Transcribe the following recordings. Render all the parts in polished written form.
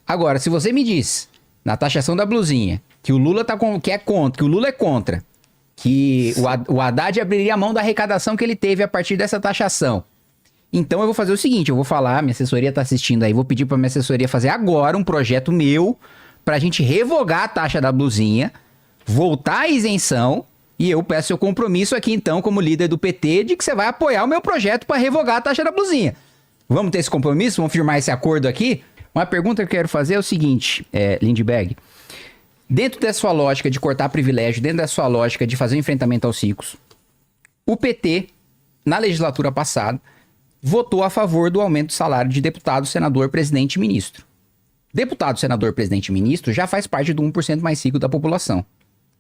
Agora, se você me diz, na taxação da blusinha, que o Lula que o Lula é contra, que o Haddad abriria a mão da arrecadação que ele teve a partir dessa taxação. Então eu vou fazer o seguinte, eu vou falar, minha assessoria tá assistindo aí, vou pedir pra minha assessoria fazer agora um projeto meu pra gente revogar a taxa da blusinha, voltar à isenção, e eu peço seu compromisso aqui então, como líder do PT, de que você vai apoiar o meu projeto pra revogar a taxa da blusinha. Vamos ter esse compromisso? Vamos firmar esse acordo aqui? Uma pergunta que eu quero fazer é o seguinte, Lindbergh. Dentro da sua lógica de cortar privilégio, dentro da sua lógica de fazer um enfrentamento aos ricos, o PT, na legislatura passada, votou a favor do aumento do salário de deputado, senador, presidente e ministro. Deputado, senador, presidente e ministro já faz parte do 1% mais rico da população.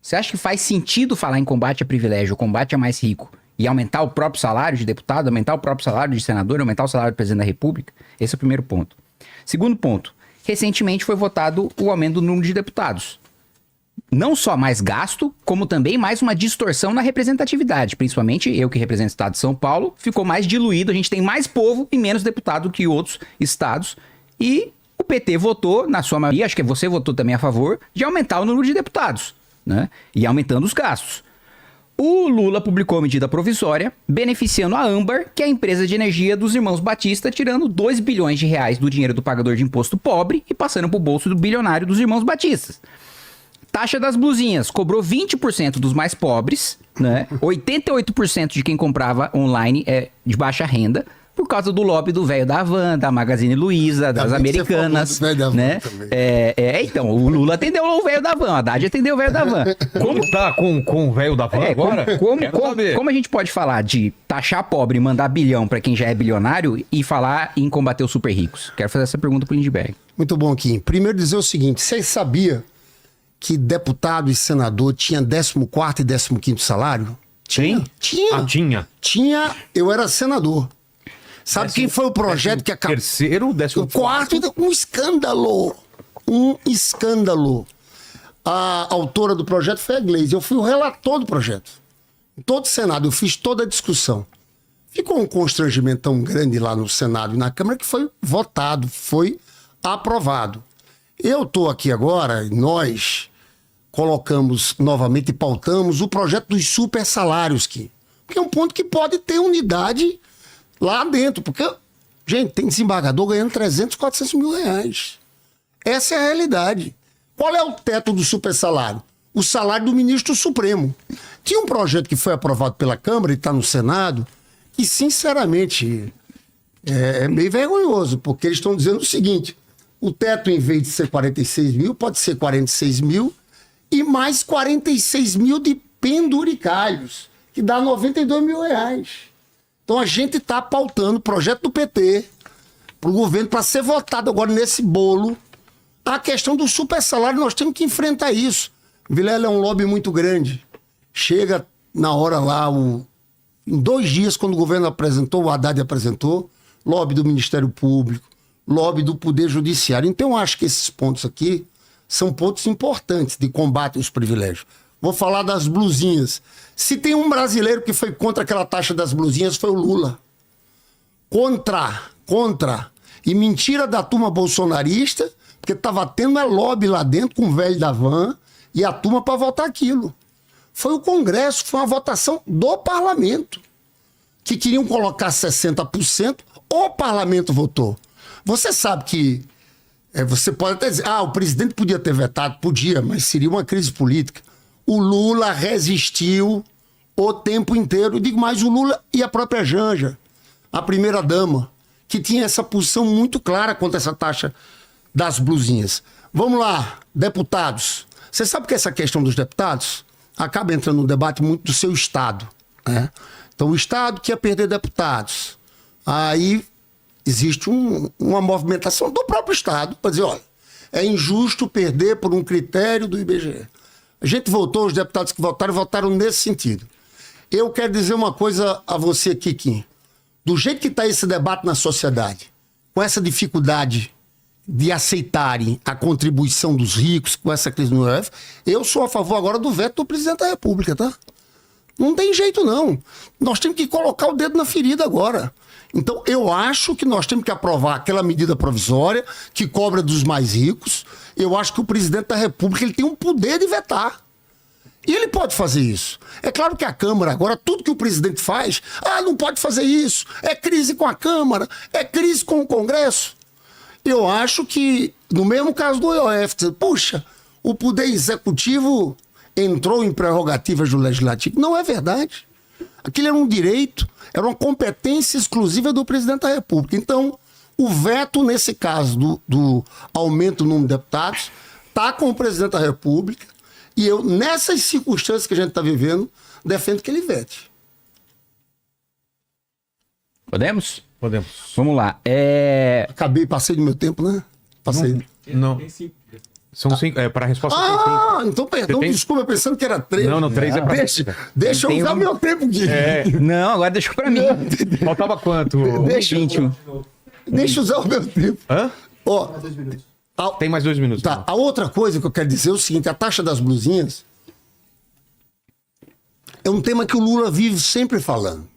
Você acha que faz sentido falar em combate a privilégio, combate a mais rico, e aumentar o próprio salário de deputado, aumentar o próprio salário de senador, aumentar o salário do presidente da República? Esse é o primeiro ponto. Segundo ponto, recentemente foi votado o aumento do número de deputados. Não só mais gasto, como também mais uma distorção na representatividade. Principalmente eu que represento o estado de São Paulo, ficou mais diluído, a gente tem mais povo e menos deputado que outros estados. E o PT votou, na sua maioria, acho que você votou também a favor, de aumentar o número de deputados, né? E aumentando os gastos. O Lula publicou a medida provisória, beneficiando a Âmbar, que é a empresa de energia dos irmãos Batista, tirando 2 bilhões de reais do dinheiro do pagador de imposto pobre e passando para o bolso do bilionário dos irmãos Batistas. Taxa das blusinhas, cobrou 20% dos mais pobres, né? 88% de quem comprava online é de baixa renda, por causa do lobby do velho da Havan, da Magazine Luiza, das Americanas, né? Então, o Lula atendeu o velho da Havan, a Haddad atendeu o velho da Havan. Como tá com o velho da Havan agora? Como a gente pode falar de taxar pobre e mandar bilhão pra quem já é bilionário e falar em combater os super ricos? Quero fazer essa pergunta pro Lindbergh. Muito bom, Kim. Primeiro dizer o seguinte, você sabia que deputado e senador tinha 14º e 15º salário? Tinha? Tinha, eu era senador. Sabe quem foi o projeto que acabou? Terceiro, 14º? Um escândalo. Um escândalo. A autora do projeto foi a Gleisi. Eu fui o relator do projeto. Em todo o Senado, eu fiz toda a discussão. Ficou um constrangimento tão grande lá no Senado e na Câmara que foi votado, foi aprovado. Eu estou aqui agora, e nós colocamos novamente e pautamos o projeto dos super salários, que é um ponto que pode ter unidade lá dentro, porque, gente, tem desembargador ganhando 300, 400 mil reais. Essa é a realidade. Qual é o teto do super salário? O salário do ministro Supremo. Tinha um projeto que foi aprovado pela Câmara e está no Senado, que, sinceramente, é meio vergonhoso, porque eles estão dizendo o seguinte: o teto, em vez de ser 46 mil, pode ser 46 mil e mais 46 mil de penduricalhos, que dá 92 mil reais. Então a gente está pautando o projeto do PT para o governo, para ser votado agora nesse bolo. A questão do super salário, nós temos que enfrentar isso. Vilela é um lobby muito grande. Chega na hora lá, em 2 dias, quando o governo apresentou, o Haddad apresentou, lobby do Ministério Público, lobby do Poder Judiciário. Então eu acho que esses pontos aqui são pontos importantes de combate aos privilégios. Vou falar das blusinhas. Se tem um brasileiro que foi contra aquela taxa das blusinhas, foi o Lula. Contra. E mentira da turma bolsonarista, porque estava tendo lobby lá dentro com o velho da van e a turma para votar aquilo. Foi o Congresso, foi uma votação do parlamento, que queriam colocar 60%, o parlamento votou. Você sabe que você pode até dizer, o presidente podia ter vetado, podia, mas seria uma crise política. O Lula resistiu o tempo inteiro. Eu digo mais, o Lula e a própria Janja, a primeira-dama, que tinha essa posição muito clara contra essa taxa das blusinhas. Vamos lá, deputados. Você sabe que essa questão dos deputados acaba entrando no debate muito do seu Estado, né? Então o Estado quer perder deputados. Aí existe uma movimentação do próprio Estado para dizer, olha, é injusto perder por um critério do IBGE. A gente votou, os deputados que votaram nesse sentido. Eu quero dizer uma coisa a você aqui, Kim. Do jeito que está esse debate na sociedade, com essa dificuldade de aceitarem a contribuição dos ricos com essa crise no IOF, eu sou a favor agora do veto do presidente da República, tá? Não tem jeito, não. Nós temos que colocar o dedo na ferida agora. Então, eu acho que nós temos que aprovar aquela medida provisória que cobra dos mais ricos. Eu acho que o presidente da República ele tem um poder de vetar. E ele pode fazer isso. É claro que a Câmara, agora, tudo que o presidente faz, não pode fazer isso. É crise com a Câmara, é crise com o Congresso. Eu acho que, no mesmo caso do IOF, puxa, o Poder Executivo entrou em prerrogativas do Legislativo. Não é verdade. Aquilo era um direito, era uma competência exclusiva do presidente da República. Então, o veto, nesse caso do aumento do número de deputados, está com o presidente da República. E eu, nessas circunstâncias que a gente está vivendo, defendo que ele vete. Podemos? Podemos. Vamos lá. Passei do meu tempo, né? Passei. Não. São 5. Para a resposta. Então perdão, desculpa, pensando que era 3. Não, 3 é pra... Deixa eu usar meu tempo, Gui. Não, agora deixa pra mim. Faltava quanto? Deixa eu usar o meu tempo. Hã? Ó, tem mais 2 minutos. Tá. A outra coisa que eu quero dizer é o seguinte: a taxa das blusinhas é um tema que o Lula vive sempre falando.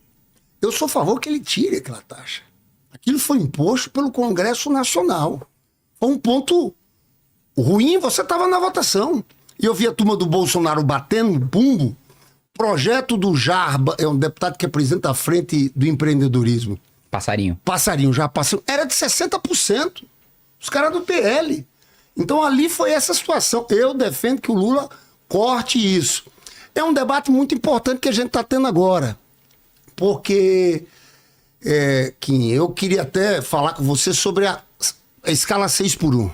Eu sou a favor que ele tire aquela taxa. Aquilo foi imposto pelo Congresso Nacional. Foi um ponto ruim, você estava na votação. E eu vi a turma do Bolsonaro batendo bumbo. Projeto do Jarba, é um deputado que representa a frente do empreendedorismo. Passarinho, já passou. Era de 60%. Os caras do PL. Então ali foi essa situação. Eu defendo que o Lula corte isso. É um debate muito importante que a gente está tendo agora. Porque, Kim, eu queria até falar com você sobre a escala 6x1.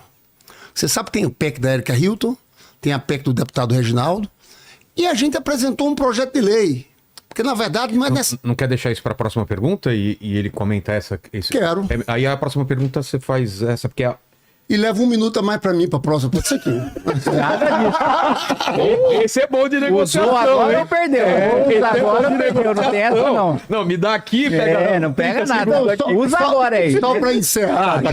Você sabe que tem o PEC da Erika Hilton, tem a PEC do deputado Reginaldo, e a gente apresentou um projeto de lei. Porque, na verdade, não é nessa... Não quer deixar isso para a próxima pergunta e ele comenta essa? Quero. Aí a próxima pergunta você faz essa, porque E leva 1 minuto a mais para mim, para a próxima. Pode ser aqui. Esse é bom de negociação. Usou agora ou perdeu? Usa agora ou perdeu? Não tem essa, não. Não, me dá aqui, pega. Não pega nada. Usa agora aí. Só para encerrar.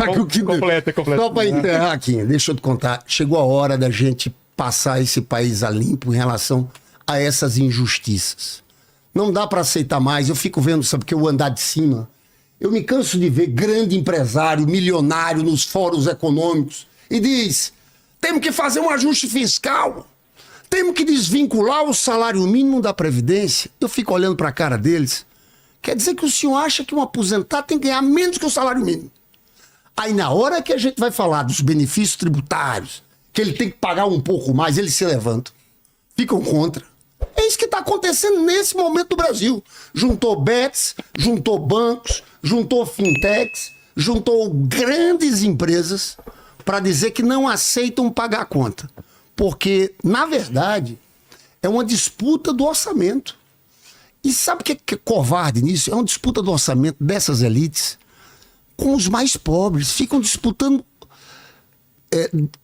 Completa. Só para encerrar aqui, deixa eu te contar. Chegou a hora da gente passar esse país a limpo em relação a essas injustiças. Não dá para aceitar mais. Eu fico vendo, sabe, porque eu andar de cima. Eu me canso de ver grande empresário, milionário nos fóruns econômicos e diz: temos que fazer um ajuste fiscal, temos que desvincular o salário mínimo da Previdência. Eu fico olhando para a cara deles. Quer dizer que o senhor acha que um aposentado tem que ganhar menos que o salário mínimo? Aí na hora que a gente vai falar dos benefícios tributários, que ele tem que pagar um pouco mais, eles se levantam, ficam contra. É isso que está acontecendo nesse momento do Brasil. Juntou bets, juntou bancos, juntou fintechs, juntou grandes empresas para dizer que não aceitam pagar a conta. Porque, na verdade, é uma disputa do orçamento. E sabe o que é covarde nisso? É uma disputa do orçamento dessas elites com os mais pobres. Ficam disputando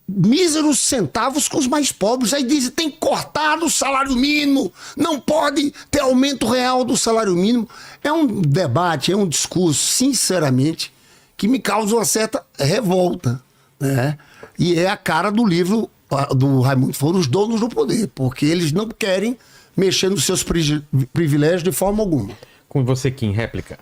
míseros centavos com os mais pobres. Aí dizem, tem que cortar o salário mínimo, não pode ter aumento real do salário mínimo. É um debate, é um discurso, sinceramente, que me causa uma certa revolta, né? E é a cara do livro do Raimundo Faur, Os Donos do Poder, porque eles não querem mexer nos seus privilégios de forma alguma. Com você, Kim, réplica.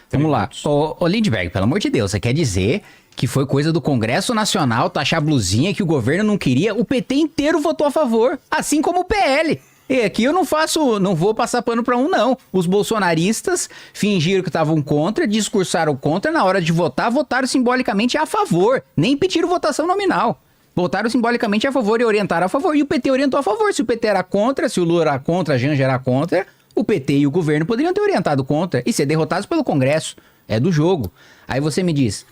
Vamos lá. Ô Lindbergh, pelo amor de Deus, você quer dizer que foi coisa do Congresso Nacional taxar blusinha que o governo não queria? O PT inteiro votou a favor, assim como o PL. E aqui eu não vou passar pano pra um, não. Os bolsonaristas fingiram que estavam contra, discursaram contra, na hora de votar, votaram simbolicamente a favor. Nem pediram votação nominal. Votaram simbolicamente a favor e orientaram a favor. E o PT orientou a favor. Se o PT era contra, se o Lula era contra, a Janja era contra, o PT e o governo poderiam ter orientado contra e ser derrotados pelo Congresso. É do jogo. Aí você me diz...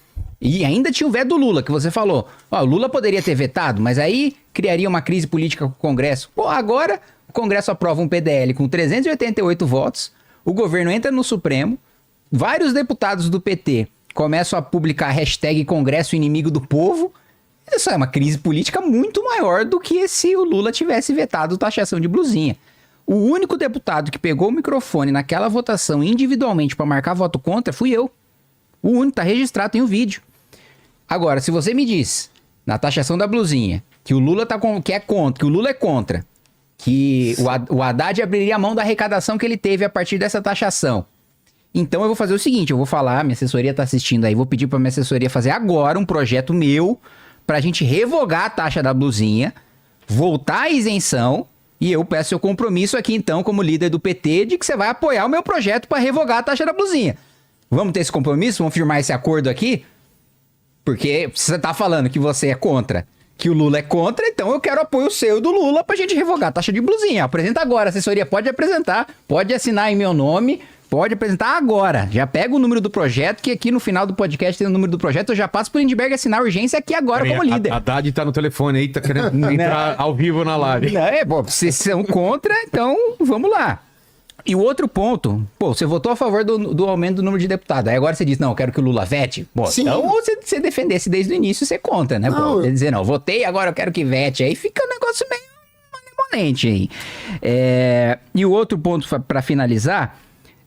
E ainda tinha o veto do Lula, que você falou. Ó, o Lula poderia ter vetado, mas aí criaria uma crise política com o Congresso. Pô, agora o Congresso aprova um PDL com 388 votos, o governo entra no Supremo, vários deputados do PT começam a publicar a hashtag Congresso Inimigo do Povo. Isso é uma crise política muito maior do que se o Lula tivesse vetado taxação de blusinha. O único deputado que pegou o microfone naquela votação individualmente para marcar voto contra fui eu. O único, tá registrado, tem o vídeo. Agora, se você me diz, na taxação da blusinha, que o Lula que o Lula é contra, que o Haddad abriria a mão da arrecadação que ele teve a partir dessa taxação. Então eu vou fazer o seguinte, eu vou falar, minha assessoria tá assistindo aí, vou pedir pra minha assessoria fazer agora um projeto meu pra gente revogar a taxa da blusinha, voltar à isenção, e eu peço seu compromisso aqui então, como líder do PT, de que você vai apoiar o meu projeto pra revogar a taxa da blusinha. Vamos ter esse compromisso? Vamos firmar esse acordo aqui? Porque você tá falando que você é contra, que o Lula é contra, então eu quero apoio seu do Lula pra gente revogar a taxa de blusinha. Apresenta agora, a assessoria pode apresentar, pode assinar em meu nome, pode apresentar agora. Já pega o número do projeto, que aqui no final do podcast tem o número do projeto, eu já passo pro Lindbergh assinar a urgência aqui agora como líder. A Haddad tá no telefone aí, tá querendo entrar ao vivo na live. Não, bom, vocês são contra, então vamos lá. E o outro ponto, pô, você votou a favor do aumento do número de deputados. Aí agora você diz, não, eu quero que o Lula vete. Bom, Sim. então você defendesse desde o início, você contra, né? Não, Pô, quer dizer, não, votei, agora eu quero que vete. Aí fica um negócio meio malemolente aí. E o outro ponto para finalizar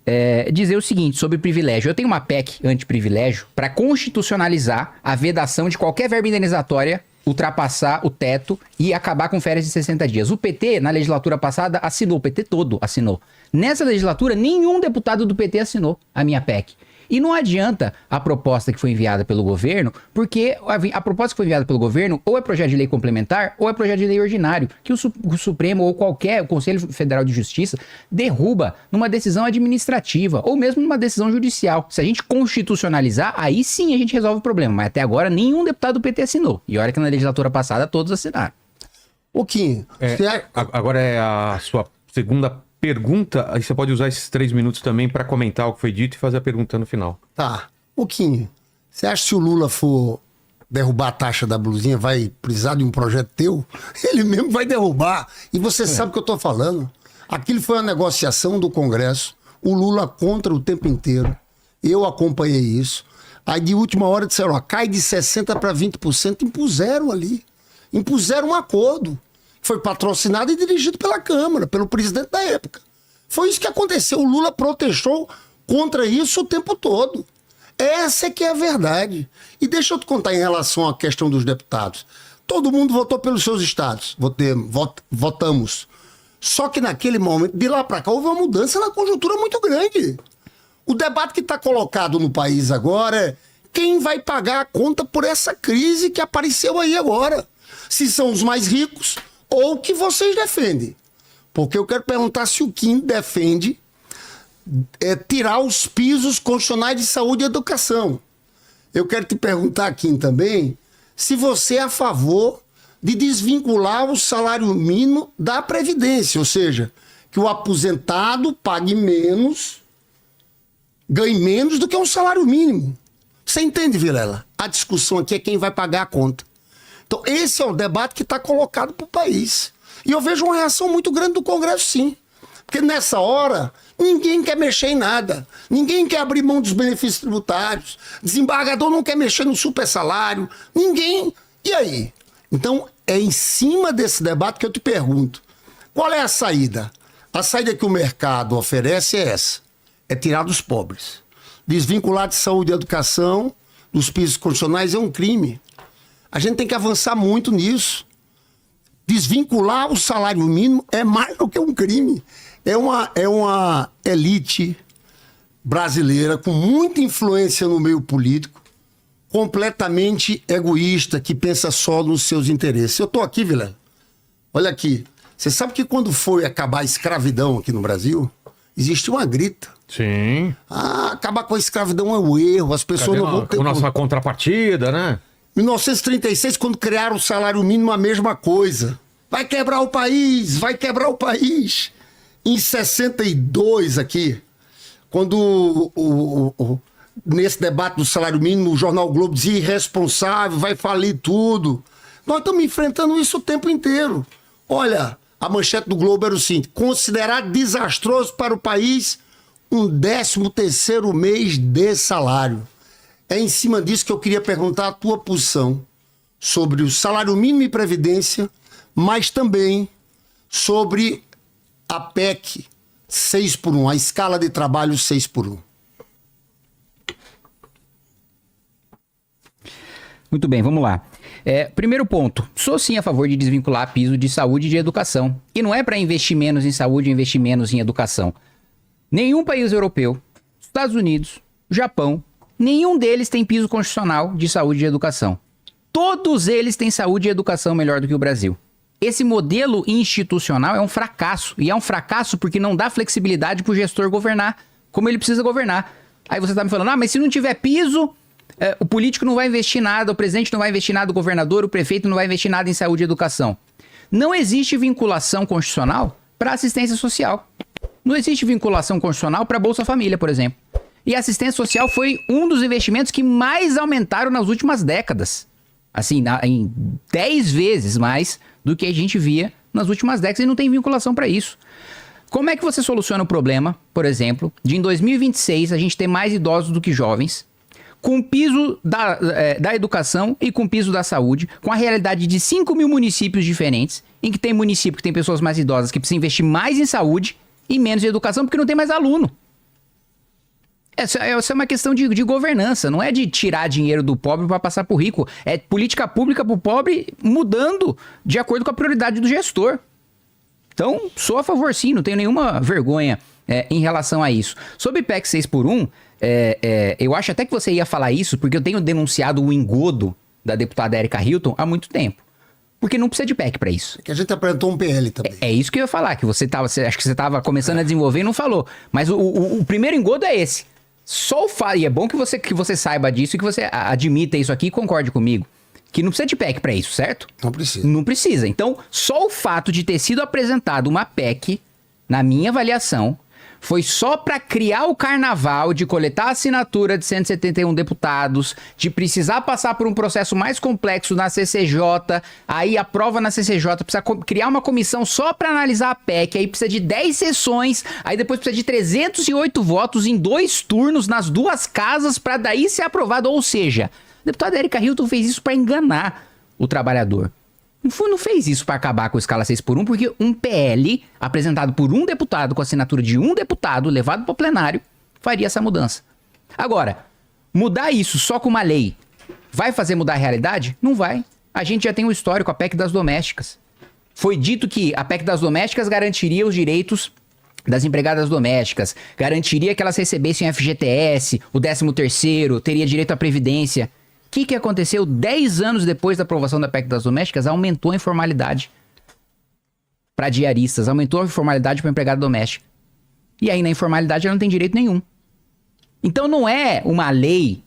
é dizer o seguinte sobre privilégio. Eu tenho uma PEC anti-privilégio para constitucionalizar a vedação de qualquer verba indenizatória ultrapassar o teto e acabar com férias de 60 dias. O PT, na legislatura passada, assinou, o PT todo assinou. Nessa legislatura, nenhum deputado do PT assinou a minha PEC. E não adianta a proposta que foi enviada pelo governo, porque a proposta que foi enviada pelo governo ou é projeto de lei complementar ou é projeto de lei ordinário, que o Supremo ou o Conselho Federal de Justiça derruba numa decisão administrativa ou mesmo numa decisão judicial. Se a gente constitucionalizar, aí sim a gente resolve o problema. Mas até agora nenhum deputado do PT assinou. E olha que na legislatura passada todos assinaram. Kim, Agora é a sua segunda pergunta, aí você pode usar esses 3 minutos também para comentar o que foi dito e fazer a pergunta no final. Tá. Kim, você acha que se o Lula for derrubar a taxa da blusinha, vai precisar de um projeto teu? Ele mesmo vai derrubar. E você sabe o que eu tô falando. Aquilo foi uma negociação do Congresso. O Lula contra o tempo inteiro. Eu acompanhei isso. Aí de última hora disseram, ó, cai de 60% para 20%. Impuseram ali. Impuseram um acordo. Foi patrocinado e dirigido pela Câmara, pelo presidente da época. Foi isso que aconteceu. O Lula protestou contra isso o tempo todo. Essa é que é a verdade. E deixa eu te contar em relação à questão dos deputados. Todo mundo votou pelos seus estados. Votamos. Só que naquele momento, de lá para cá, houve uma mudança na conjuntura muito grande. O debate que está colocado no país agora é quem vai pagar a conta por essa crise que apareceu aí agora. Se são os mais ricos ou o que vocês defendem. Porque eu quero perguntar se o Kim defende tirar os pisos constitucionais de saúde e educação. Eu quero te perguntar, Kim, também, se você é a favor de desvincular o salário mínimo da Previdência, ou seja, que o aposentado pague menos, ganhe menos do que um salário mínimo. Você entende, Vilela? A discussão aqui é quem vai pagar a conta. Então, esse é o debate que está colocado para o país. E eu vejo uma reação muito grande do Congresso, sim. Porque nessa hora, ninguém quer mexer em nada. Ninguém quer abrir mão dos benefícios tributários. Desembargador não quer mexer no super salário. Ninguém. E aí? Então, é em cima desse debate que eu te pergunto. Qual é a saída? A saída que o mercado oferece é essa. É tirar dos pobres. Desvincular de saúde e educação dos pisos constitucionais é um crime. A gente tem que avançar muito nisso. Desvincular o salário mínimo é mais do que um crime. É uma elite brasileira com muita influência no meio político, completamente egoísta, que pensa só nos seus interesses. Eu tô aqui, Vilela. Olha aqui. Você sabe que quando foi acabar a escravidão aqui no Brasil, existe uma grita. Sim. Acabar com a escravidão é o erro, as pessoas não vão ter... A nossa contrapartida, né? 1936, quando criaram o salário mínimo, a mesma coisa. Vai quebrar o país, vai quebrar o país. Em 62 aqui, quando nesse debate do salário mínimo, o jornal Globo dizia irresponsável, vai falir tudo. Nós estamos enfrentando isso o tempo inteiro. Olha, a manchete do Globo era o seguinte: considerado desastroso para o país um 13º mês de salário. É em cima disso que eu queria perguntar a tua posição sobre o salário mínimo e previdência, mas também sobre a PEC 6x1, a escala de trabalho 6x1. Muito bem, vamos lá. Primeiro ponto, sou sim a favor de desvincular piso de saúde e de educação. E não é para investir menos em saúde e investir menos em educação. Nenhum país europeu, Estados Unidos, Japão, nenhum deles tem piso constitucional de saúde e educação. Todos eles têm saúde e educação melhor do que o Brasil. Esse modelo institucional é um fracasso. E é um fracasso porque não dá flexibilidade para o gestor governar como ele precisa governar. Aí você está me falando, mas se não tiver piso, o político não vai investir nada, o presidente não vai investir nada, o governador, o prefeito não vai investir nada em saúde e educação. Não existe vinculação constitucional para assistência social. Não existe vinculação constitucional para Bolsa Família, por exemplo. E a assistência social foi um dos investimentos que mais aumentaram nas últimas décadas. Assim, em 10 vezes mais do que a gente via nas últimas décadas e não tem vinculação para isso. Como é que você soluciona o problema, por exemplo, de em 2026 a gente ter mais idosos do que jovens, com o piso da educação e com o piso da saúde, com a realidade de 5 mil municípios diferentes, em que tem município que tem pessoas mais idosas que precisam investir mais em saúde e menos em educação porque não tem mais aluno. Essa é uma questão de governança, não é de tirar dinheiro do pobre para passar para o rico. É política pública para o pobre mudando de acordo com a prioridade do gestor. Então, sou a favor sim, não tenho nenhuma vergonha em relação a isso. Sobre PEC 6x1, eu acho até que você ia falar isso, porque eu tenho denunciado o engodo da deputada Erika Hilton há muito tempo. Porque não precisa de PEC para isso. Que a gente apresentou um PL também. É isso que eu ia falar, que acho que você estava começando a desenvolver e não falou. Mas o primeiro engodo é esse. Só o fato, e é bom que você saiba disso e que você admita isso aqui e concorde comigo, que não precisa de PEC para isso, certo? Não precisa. Não precisa. Então, só o fato de ter sido apresentado uma PEC, na minha avaliação, foi só para criar o carnaval de coletar a assinatura de 171 deputados, de precisar passar por um processo mais complexo na CCJ, aí aprova na CCJ, precisa criar uma comissão só para analisar a PEC, aí precisa de 10 sessões, aí depois precisa de 308 votos em 2 turnos nas 2 casas para daí ser aprovado. Ou seja, a deputada Erika Hilton fez isso para enganar o trabalhador. Não fez isso para acabar com a escala 6x1, porque um PL apresentado por um deputado, com a assinatura de um deputado, levado para o plenário, faria essa mudança. Agora, mudar isso só com uma lei vai fazer mudar a realidade? Não vai. A gente já tem um histórico, a PEC das domésticas. Foi dito que a PEC das domésticas garantiria os direitos das empregadas domésticas, garantiria que elas recebessem o FGTS, o 13º, teria direito à previdência. O que aconteceu 10 anos depois da aprovação da PEC das domésticas? Aumentou a informalidade para diaristas, aumentou a informalidade para empregada doméstica. E aí na informalidade ela não tem direito nenhum. Então não é uma lei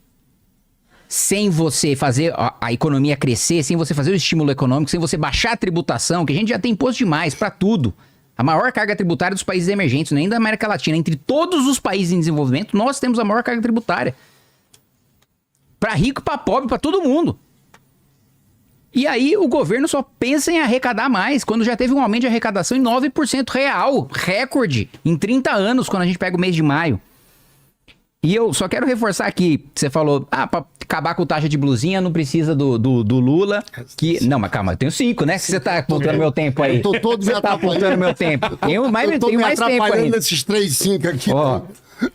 sem você fazer a economia crescer, sem você fazer o estímulo econômico, sem você baixar a tributação, que a gente já tem imposto demais para tudo. A maior carga tributária dos países emergentes, nem da América Latina. Entre todos os países em desenvolvimento, nós temos a maior carga tributária. Para rico, para pobre, para todo mundo. E aí o governo só pensa em arrecadar mais, quando já teve um aumento de arrecadação em 9% real, recorde, em 30 anos, quando a gente pega o mês de maio. E eu só quero reforçar aqui, você falou, para acabar com taxa de blusinha não precisa do Lula, que... Não, mas calma, eu tenho 5, né? Você tá apontando meu tempo aí. Eu tô todo Você tá apontando meu tempo. Tenho mais tempo ainda. Nesses 3, 5 aqui. Ó,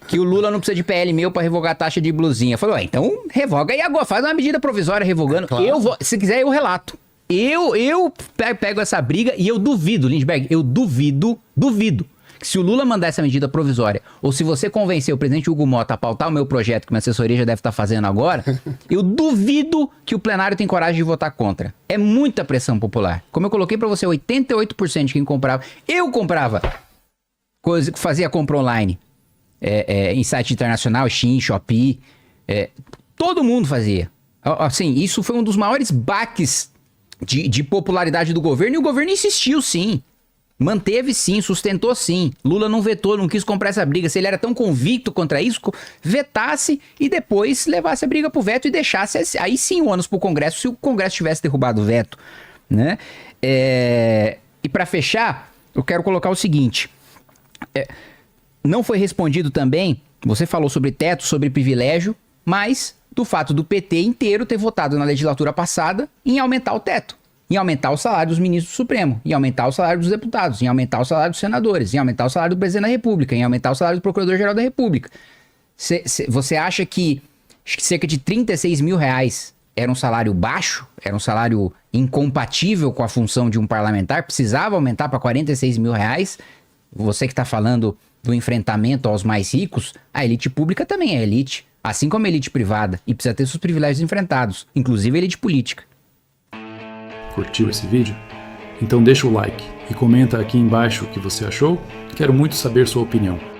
que o Lula não precisa de PL meu pra revogar a taxa de blusinha. Falou, então revoga aí agora, faz uma medida provisória revogando. Claro. Eu vou, se quiser eu relato. Eu pego essa briga e eu duvido, Lindbergh, eu duvido que se o Lula mandar essa medida provisória, ou se você convencer o presidente Hugo Mota a pautar o meu projeto, que minha assessoria já deve estar fazendo agora, eu duvido que o plenário tem coragem de votar contra. É muita pressão popular. Como eu coloquei pra você, 88% de quem comprava. Eu comprava, fazia compra online. Em site internacional, Shein, Shopee, todo mundo fazia. Assim, isso foi um dos maiores baques de popularidade do governo, e o governo insistiu sim, manteve sim, sustentou sim. Lula não vetou, não quis comprar essa briga. Se ele era tão convicto contra isso, vetasse e depois levasse a briga pro veto e deixasse, aí sim, o ônus pro Congresso, se o Congresso tivesse derrubado o veto, né? E para fechar, eu quero colocar o seguinte... Não foi respondido também, você falou sobre teto, sobre privilégio, mas do fato do PT inteiro ter votado na legislatura passada em aumentar o teto, em aumentar o salário dos ministros do Supremo, em aumentar o salário dos deputados, em aumentar o salário dos senadores, em aumentar o salário do presidente da República, em aumentar o salário do procurador-geral da República. Você acha que cerca de 36 mil reais era um salário baixo, era um salário incompatível com a função de um parlamentar, precisava aumentar para 46 mil reais. Você que está falando do enfrentamento aos mais ricos, a elite pública também é elite, assim como a elite privada, e precisa ter seus privilégios enfrentados, inclusive a elite política. Curtiu esse vídeo? Então deixa o like e comenta aqui embaixo o que você achou. Quero muito saber sua opinião.